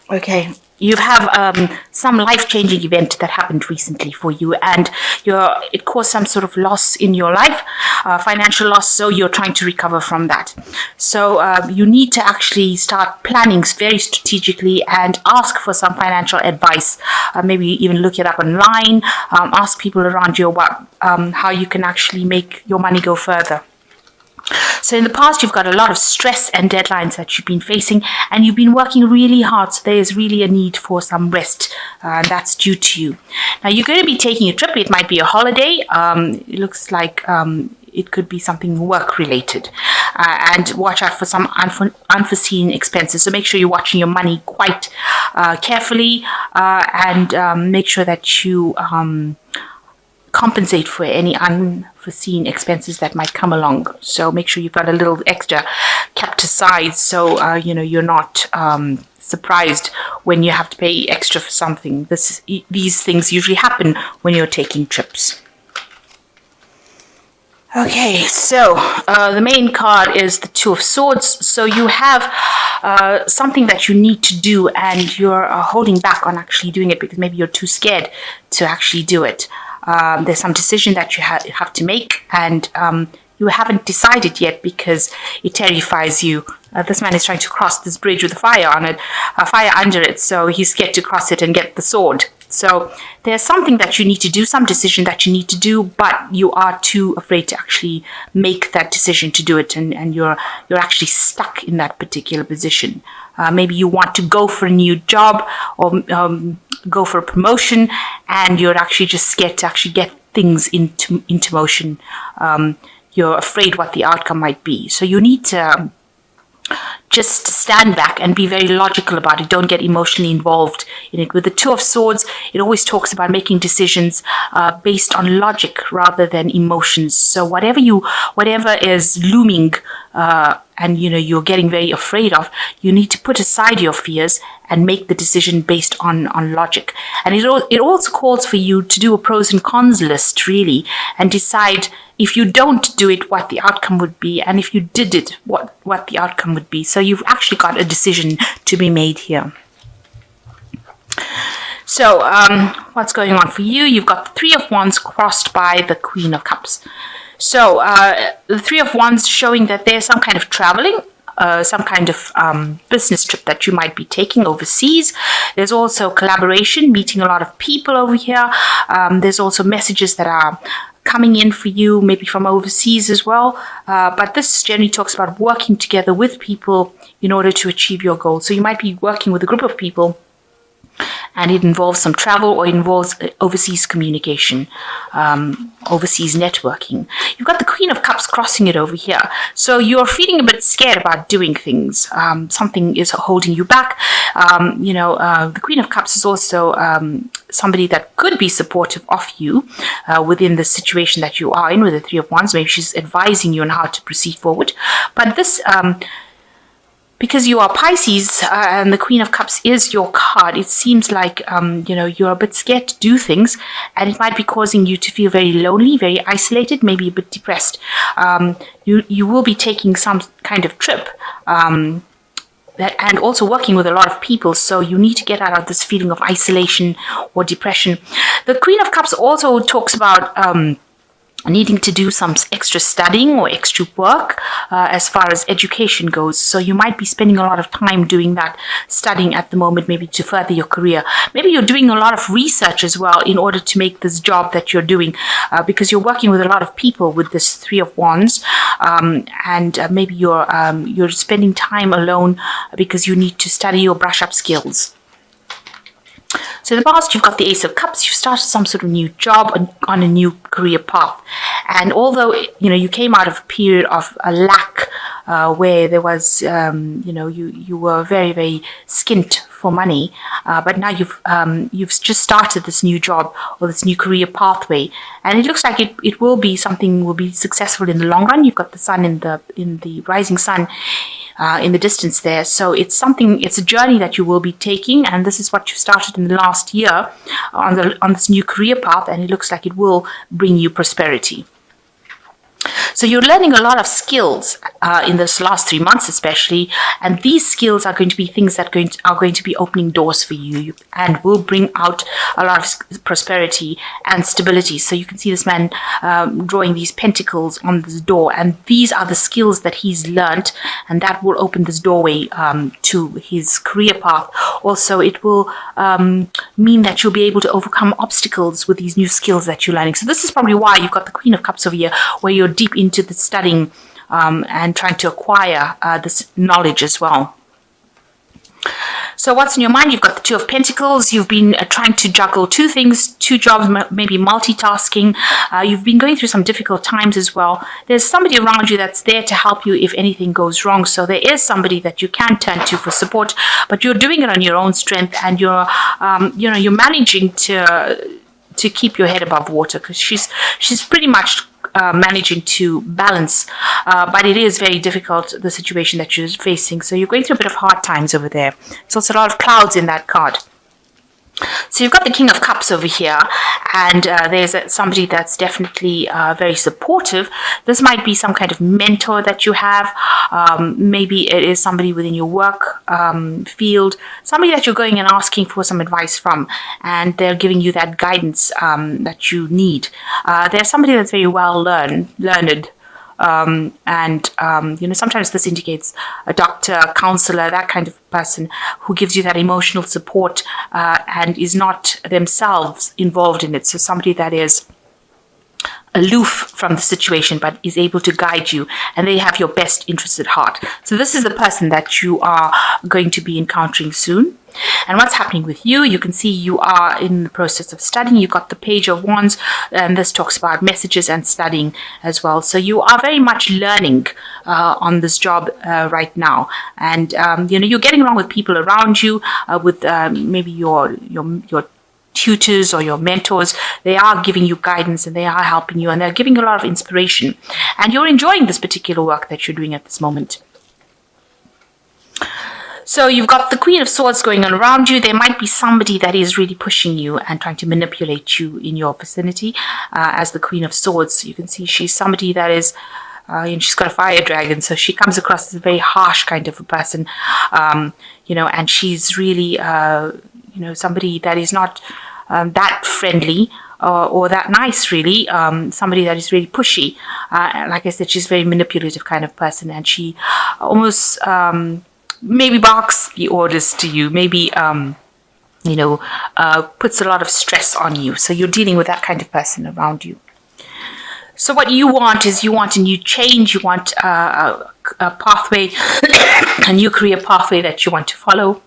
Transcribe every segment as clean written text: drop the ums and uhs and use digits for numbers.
Okay, you have some life-changing event that happened recently for you, and it caused some sort of loss in your life, financial loss. So you're trying to recover from that. So you need to actually start planning very strategically and ask for some financial advice. Maybe even look it up online. Ask people around you how you can actually make your money go further. So in the past, you've got a lot of stress and deadlines that you've been facing, and you've been working really hard. So there is really a need for some rest, and that's due to you. Now you're going to be taking a trip. It might be a holiday. It looks like it could be something work related, and watch out for some unforeseen expenses. So make sure you're watching your money quite carefully, and make sure that you compensate for any unforeseen expenses that might come along. So make sure you've got a little extra kept aside, so you're not surprised when you have to pay extra for something. These things usually happen when you're taking trips. Okay, so the main card is the Two of Swords. So you have something that you need to do, and you're holding back on actually doing it because maybe you're too scared to actually do it. There's some decision that you have to make, and you haven't decided yet because it terrifies you. This man is trying to cross this bridge with a fire on it, a fire under it, so he's scared to cross it and get the sword. So there's something that you need to do, some decision that you need to do, but you are too afraid to actually make that decision to do it, and you're actually stuck in that particular position. Maybe you want to go for a new job, or go for a promotion, and you're actually just scared to actually get things into motion. You're afraid what the outcome might be. So you need to just stand back and be very logical about it. Don't get emotionally involved in it. With the Two of Swords, it always talks about making decisions based on logic rather than emotions. So whatever is looming, and you're getting very afraid of, you need to put aside your fears and make the decision based on logic. And it also calls for you to do a pros and cons list, really, and decide if you don't do it, what the outcome would be, and if you did it, what the outcome would be. So you've actually got a decision to be made here. So what's going on for you? You've got the Three of Wands crossed by the Queen of Cups. So the Three of Wands showing that there's some kind of traveling, some kind of business trip that you might be taking overseas. There's also collaboration, meeting a lot of people over here. There's also messages that are coming in for you, maybe from overseas as well. But this generally talks about working together with people in order to achieve your goals. So you might be working with a group of people, and it involves some travel, or it involves overseas communication, overseas networking. You've got the Queen of Cups crossing it over here. So you're feeling a bit scared about doing things. Something is holding you back. The Queen of Cups is also somebody that could be supportive of you within the situation that you are in with the Three of Wands. Maybe she's advising you on how to proceed forward. But this because you are Pisces, and the Queen of Cups is your card, it seems like you're a bit scared to do things, and it might be causing you to feel very lonely, very isolated, maybe a bit depressed. You will be taking some kind of trip, and also working with a lot of people, so you need to get out of this feeling of isolation or depression. The Queen of Cups also talks about needing to do some extra studying or extra work as far as education goes. So you might be spending a lot of time doing that studying at the moment, maybe to further your career. Maybe you're doing a lot of research as well in order to make this job that you're doing, because you're working with a lot of people with this Three of Wands, and maybe you're spending time alone because you need to study or brush up skills. So in the past, you've got the Ace of Cups. You've started some sort of new job on a new career path. And although, you came out of a period of a lack where there was, you were very, very skint for money, but now you've just started this new job or this new career pathway, and it looks like it will be something will be successful in the long run. You've got the sun in the rising sun in the distance there, so it's a journey that you will be taking, and this is what you started in the last year on this new career path, and it looks like it will bring you prosperity. So you're learning a lot of skills in this last 3 months, especially, and these skills are going to be things that are going to be opening doors for you and will bring out a lot of prosperity and stability. So you can see this man drawing these pentacles on this door, and these are the skills that he's learned, and that will open this doorway to his career path. Also, it will mean that you'll be able to overcome obstacles with these new skills that you're learning. So this is probably why you've got the Queen of Cups over here, where you're deep into the studying and trying to acquire this knowledge as well. So what's in your mind? You've got the Two of Pentacles. You've been trying to juggle two things, two jobs, maybe multitasking. You've been going through some difficult times as well. There's somebody around you that's there to help you if anything goes wrong. So there is somebody that you can turn to for support, but you're doing it on your own strength, and you're managing to keep your head above water, because she's pretty much managing to balance, but it is very difficult, the situation that you're facing. So you're going through a bit of hard times over there. There's also a lot of clouds in that card. So you've got the King of Cups over here, and there's somebody that's definitely very supportive. This might be some kind of mentor that you have. Maybe it is somebody within your work field, somebody that you're going and asking for some advice from, and they're giving you that guidance that you need. There's somebody that's very well learned. Sometimes this indicates a doctor, counselor, that kind of person who gives you that emotional support and is not themselves involved in it. So somebody that is aloof from the situation but is able to guide you, and they have your best interests at heart. So this is the person that you are going to be encountering soon. And what's happening with you? You can see you are in the process of studying. You've got the Page of Wands, and this talks about messages and studying as well. So you are very much learning on this job right now, and you're getting along with people around you, with maybe your tutors or your mentors. They are giving you guidance, and they are helping you, and they're giving you a lot of inspiration, and you're enjoying this particular work that you're doing at this moment. So you've got the Queen of Swords going on around you. There might be somebody that is really pushing you and trying to manipulate you in your vicinity. As the Queen of Swords, you can see she's somebody that is, and she's got a fire dragon, so she comes across as a very harsh kind of a person, and she's really, somebody that is not that friendly or that nice, really. Somebody that is really pushy. Like I said, she's a very manipulative kind of person, and she almost maybe barks the orders to you, maybe puts a lot of stress on you. So you're dealing with that kind of person around you. So what you want is, you want a new change. You want a pathway, a new career pathway that you want to follow.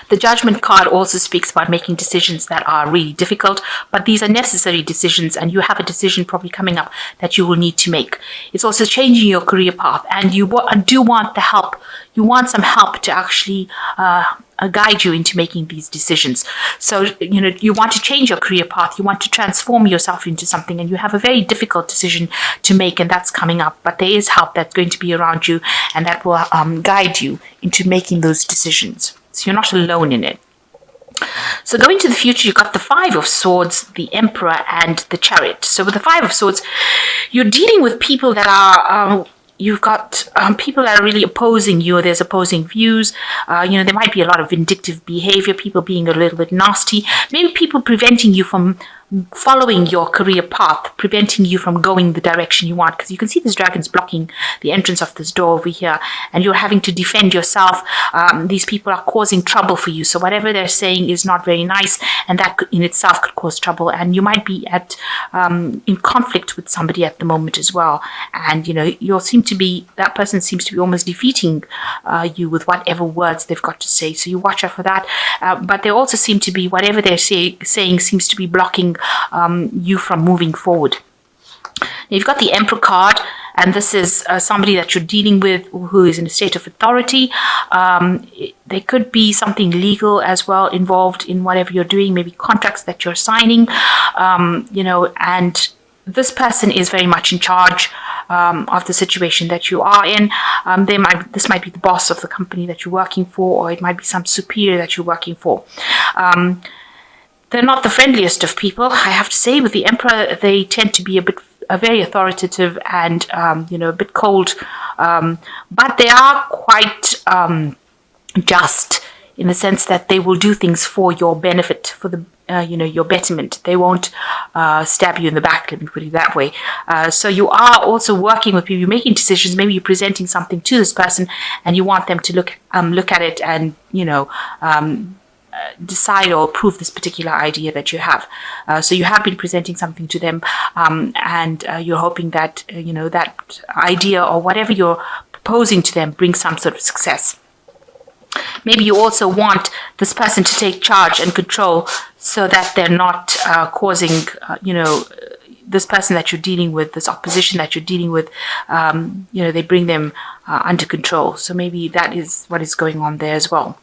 The Judgment card also speaks about making decisions that are really difficult, but these are necessary decisions, and you have a decision probably coming up that you will need to make. It's also changing your career path, and you do want the help. You want some help to actually guide you into making these decisions. So, you want to change your career path. You want to transform yourself into something, and you have a very difficult decision to make, and that's coming up. But there is help that's going to be around you, and that will guide you into making those decisions. So you're not alone in it. So going to the future, you've got the Five of Swords, the Emperor, and the Chariot. So with the Five of Swords, you're dealing with people that are... You've got people that are really opposing you. There's opposing views. There might be a lot of vindictive behavior, people being a little bit nasty. Maybe people preventing you from following your career path, preventing you from going the direction you want. Because you can see this dragon's blocking the entrance of this door over here, and you're having to defend yourself. These people are causing trouble for you. So whatever they're saying is not very nice, and that in itself could cause trouble. And you might be in conflict with somebody at the moment as well. And that person seems to be almost defeating you with whatever words they've got to say. So you watch out for that. But they also seem to be, whatever they're saying seems to be blocking you from moving forward. Now, you've got the Emperor card, and this is somebody that you're dealing with who is in a state of authority. There could be something legal as well involved in whatever you're doing, maybe contracts that you're signing, and this person is very much in charge of the situation that you are in. This might be the boss of the company that you're working for, or it might be some superior that you're working for. They're not the friendliest of people, I have to say. With the Emperor, they tend to be a bit very authoritative and a bit cold, but they are quite just, in the sense that they will do things for your benefit, for the your betterment. They won't stab you in the back, let me put it that way. So you are also working with people, you're making decisions, maybe you're presenting something to this person and you want them to look at it and decide or approve this particular idea that you have. So you have been presenting something to them, and you're hoping that that idea or whatever you're proposing to them brings some sort of success. Maybe you also want this person to take charge and control, so that they're not causing, this person that you're dealing with, this opposition that you're dealing with, they bring them under control. So maybe that is what is going on there as well.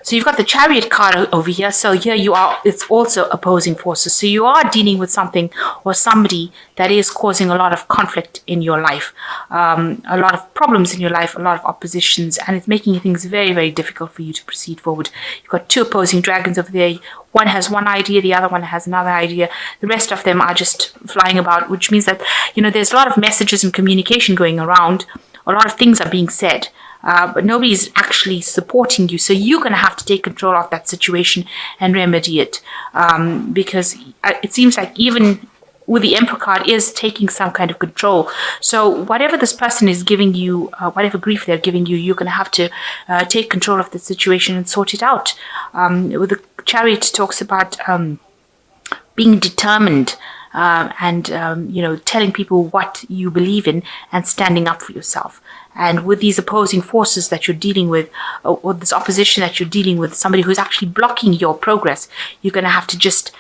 So you've got the Chariot card over here. So here you are, it's also opposing forces. So you are dealing with something or somebody that is causing a lot of conflict in your life, a lot of problems in your life, a lot of oppositions, and it's making things very, very difficult for you to proceed forward. You've got two opposing dragons over there. One has one idea, the other one has another idea. The rest of them are just flying about, which means that, there's a lot of messages and communication going around. A lot of things are being said. But nobody's actually supporting you. So you're going to have to take control of that situation and remedy it. Because it seems like even with the Emperor card is taking some kind of control. So whatever this person is giving you, whatever grief they're giving you, you're going to have to take control of the situation and sort it out. With the Chariot, it talks about being determined. And telling people what you believe in and standing up for yourself. And with these opposing forces that you're dealing with, or this opposition that you're dealing with, somebody who's actually blocking your progress, you're going to have to just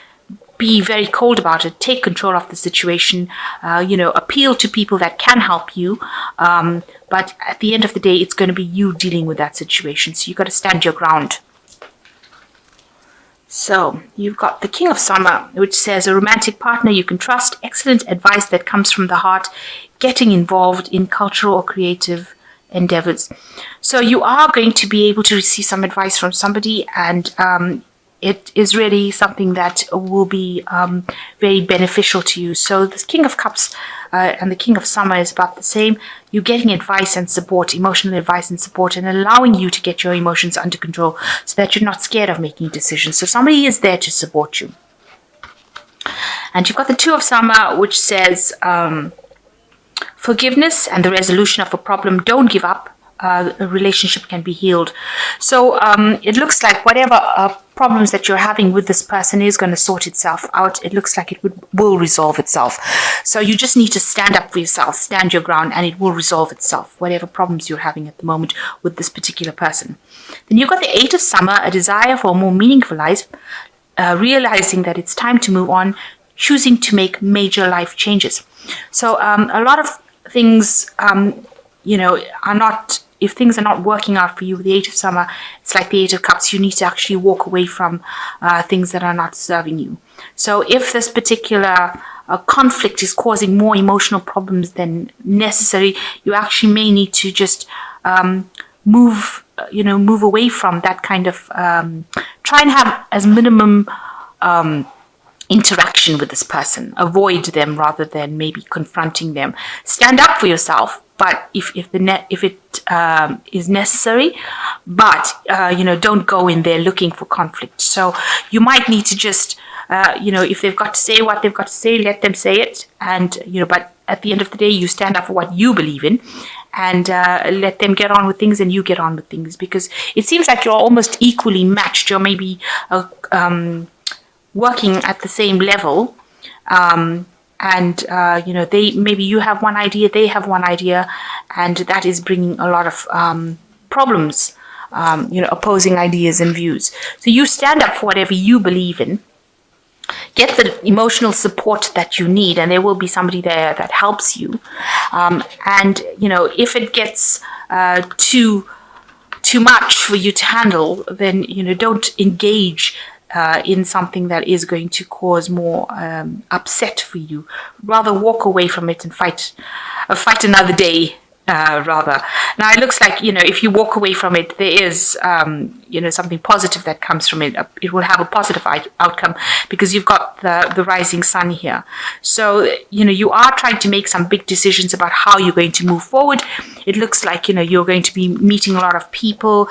be very cold about it, take control of the situation, appeal to people that can help you. But at the end of the day, it's going to be you dealing with that situation. So you've got to stand your ground. So you've got the King of Summer, which says a romantic partner you can trust, excellent advice that comes from the heart, getting involved in cultural or creative endeavors. So you are going to be able to receive some advice from somebody, and it is really something that will be very beneficial to you. So this King of Cups and the King of Summer is about the same. You're getting advice and support, emotional advice and support, and allowing you to get your emotions under control so that you're not scared of making decisions. So somebody is there to support you. And you've got the Two of Summer, which says forgiveness and the resolution of a problem. Don't give up. A relationship can be healed. So it looks like whatever problems that you're having with this person is going to sort itself out. It looks like it will resolve itself. So you just need to stand up for yourself, stand your ground, and it will resolve itself, whatever problems you're having at the moment with this particular person. Then you've got the Eight of Summer, a desire for a more meaningful life, realizing that it's time to move on, choosing to make major life changes. So a lot of things, are not, if things are not working out for you with the Eight of Summer, it's like the Eight of Cups. You need to actually walk away from things that are not serving you. So if this particular conflict is causing more emotional problems than necessary, you actually may need to just move away from that kind of, try and have as minimum interaction with this person. Avoid them rather than maybe confronting them. Stand up for yourself, but if it is necessary, but don't go in there looking for conflict. So you might need to just if they've got to say what they've got to say, let them say it, and but at the end of the day, you stand up for what you believe in, and let them get on with things, and you get on with things, because it seems like you're almost equally matched. You're maybe working at the same level, they, maybe you have one idea, they have one idea, and that is bringing a lot of problems, opposing ideas and views. So you stand up for whatever you believe in, get the emotional support that you need, and there will be somebody there that helps you. If it gets too much for you to handle, then don't engage in something that is going to cause more upset for you. Rather walk away from it and fight another day, rather. Now it looks like, if you walk away from it, there is, something positive that comes from it. It will have a positive outcome because you've got the rising sun here. So, you are trying to make some big decisions about how you're going to move forward. It looks like, you're going to be meeting a lot of people.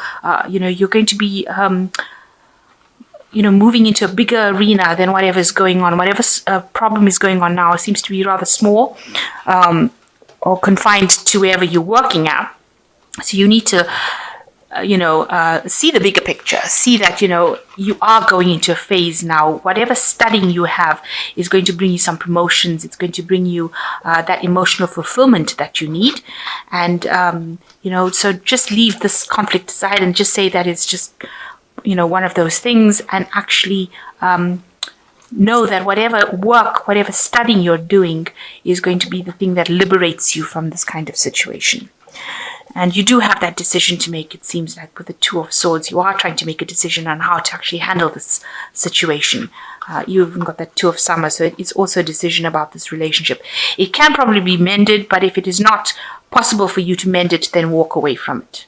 You're going to be, moving into a bigger arena than whatever is going on. Whatever problem is going on now seems to be rather small. Or confined to wherever you're working at. So you need to, see the bigger picture. See that, you are going into a phase now. Whatever studying you have is going to bring you some promotions. It's going to bring you that emotional fulfillment that you need. And, so just leave this conflict aside and just say that it's just, one of those things, and actually, know that whatever work, whatever studying you're doing is going to be the thing that liberates you from this kind of situation. And you do have that decision to make, it seems like, with the Two of Swords. You are trying to make a decision on how to actually handle this situation. You've even got that Two of Summer, so it's also a decision about this relationship. It can probably be mended, but if it is not possible for you to mend it, then walk away from it.